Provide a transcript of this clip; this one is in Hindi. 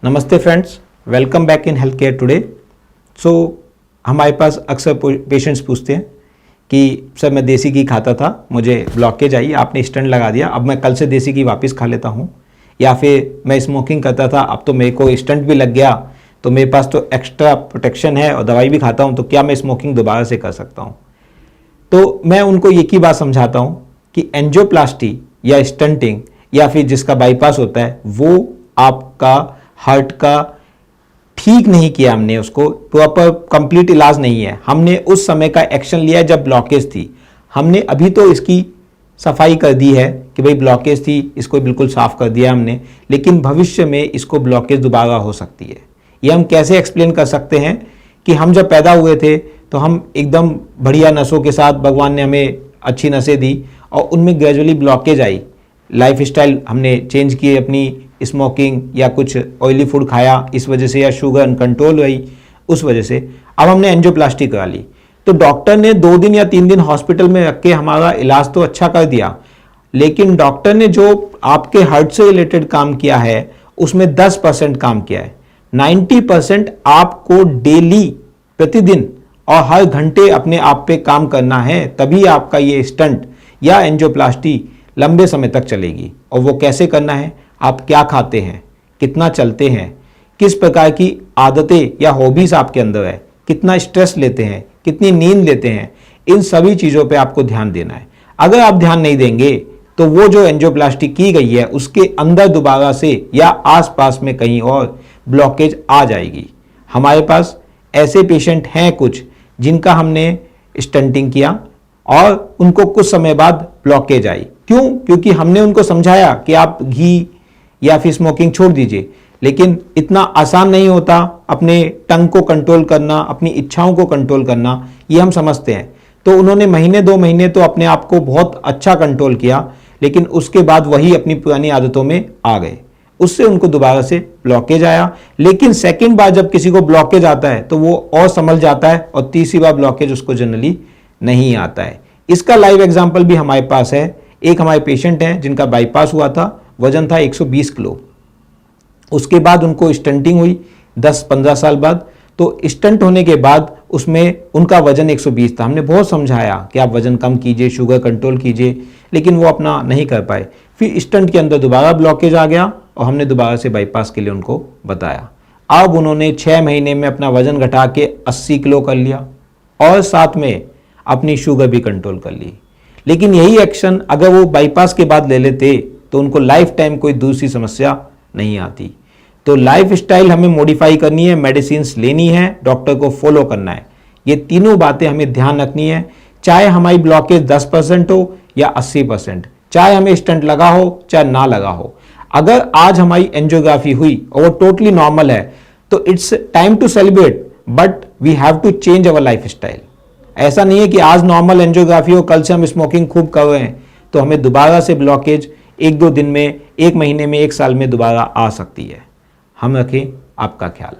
नमस्ते friends, welcome back in health care today. हमारे पास अक्सर पेशेंट्स पूछते हैं कि सर मैं देसी घी खाता था, मुझे ब्लॉकेज आई, आपने स्टेंट लगा दिया, अब मैं कल से देसी घी वापस खा लेता हूँ। या फिर मैं स्मोकिंग करता था, अब तो मेरे को स्टेंट भी लग गया, तो मेरे पास तो एक्स्ट्रा प्रोटेक्शन है और दवाई भी खाता हूँ, तो क्या मैं स्मोकिंग दोबारा से कर सकता हूँ? तो मैं उनको एक ही बात समझाता हूँ कि एंजियोप्लास्टी या स्टंटिंग या फिर जिसका बाईपास होता है वो आपका हार्ट का ठीक नहीं किया, हमने उसको प्रॉपर कंप्लीट इलाज नहीं है। हमने उस समय का एक्शन लिया जब ब्लॉकेज थी। हमने अभी तो इसकी सफाई कर दी है कि भाई ब्लॉकेज थी, इसको बिल्कुल साफ कर दिया हमने, लेकिन भविष्य में इसको ब्लॉकेज दोबारा हो सकती है। ये हम कैसे एक्सप्लेन कर सकते हैं कि हम जब पैदा हुए थे तो हम एकदम बढ़िया नसों के साथ, भगवान ने हमें अच्छी नसें दी और उनमें ग्रेजुअली ब्लॉकेज आई। लाइफस्टाइल हमने चेंज किए, अपनी स्मोकिंग या कुछ ऑयली फूड खाया इस वजह से, या शुगर अनकंट्रोल हुई उस वजह से, अब हमने एंजियोप्लास्टी करा ली। तो डॉक्टर ने 2 दिन या 3 दिन हॉस्पिटल में रख के हमारा इलाज तो अच्छा कर दिया, लेकिन डॉक्टर ने जो आपके हार्ट से रिलेटेड काम किया है उसमें 10% काम किया है। 90% आपको डेली, प्रतिदिन और हर घंटे अपने आप पे काम करना है, तभी आपका ये स्टंट या एंजियोप्लास्टी लंबे समय तक चलेगी। और वो कैसे करना है, आप क्या खाते हैं, कितना चलते हैं, किस प्रकार की आदतें या हॉबीज आपके अंदर है, कितना स्ट्रेस लेते हैं, कितनी नींद लेते हैं, इन सभी चीज़ों पे आपको ध्यान देना है। अगर आप ध्यान नहीं देंगे तो वो जो एंजियोप्लास्टी की गई है उसके अंदर दोबारा से या आसपास में कहीं और ब्लॉकेज आ जाएगी। हमारे पास ऐसे पेशेंट हैं कुछ जिनका हमने स्टंटिंग किया और उनको कुछ समय बाद ब्लॉकेज आई। क्यों? क्योंकि हमने उनको समझाया कि आप घी या फिर स्मोकिंग छोड़ दीजिए, लेकिन इतना आसान नहीं होता अपने टंग को कंट्रोल करना, अपनी इच्छाओं को कंट्रोल करना, ये हम समझते हैं। तो उन्होंने महीने 2 महीने तो अपने आप को बहुत अच्छा कंट्रोल किया, लेकिन उसके बाद वही अपनी पुरानी आदतों में आ गए। उससे उनको दोबारा से ब्लॉकेज आया। लेकिन सेकेंड बार जब किसी को ब्लॉकेज आता है तो वो और संभल जाता है और तीसरी बार ब्लॉकेज उसको जनरली नहीं आता है। इसका लाइव एग्जाम्पल भी हमारे पास है। एक हमारे पेशेंट हैं जिनका बाईपास हुआ था, वजन था 120 किलो। उसके बाद उनको स्टंटिंग हुई 10-15 साल बाद। तो स्टंट होने के बाद उसमें उनका वजन 120 था। हमने बहुत समझाया कि आप वजन कम कीजिए, शुगर कंट्रोल कीजिए, लेकिन वो अपना नहीं कर पाए। फिर स्टंट के अंदर दोबारा ब्लॉकेज आ गया और हमने दोबारा से बाईपास के लिए उनको बताया। अब उन्होंने 6 महीने में अपना वजन घटा के 80 किलो कर लिया और साथ में अपनी शुगर भी कंट्रोल कर ली। लेकिन यही एक्शन अगर वो बाईपास के बाद ले लेते तो उनको लाइफ टाइम कोई दूसरी समस्या नहीं आती। तो लाइफ स्टाइल हमें मॉडिफाई करनी है, मेडिसिन्स लेनी है, डॉक्टर को फॉलो करना है। ये तीनों बातें हमें ध्यान रखनी है, चाहे हमारी ब्लॉकेज 10% हो या 80%, चाहे हमें स्टंट लगा हो चाहे ना लगा हो। अगर आज हमारी एंजियोग्राफी हुई और वो टोटली नॉर्मल है तो it's time to celebrate, but we have to change our lifestyle. ऐसा नहीं है कि आज नॉर्मल एंजियोग्राफी हो, कल से हम स्मोकिंग खूब कर रहे हैं तो हमें दोबारा से ब्लॉकेज 1-2 दिन में, 1 महीने में, 1 साल में दोबारा आ सकती है। हम रखें आपका ख्याल।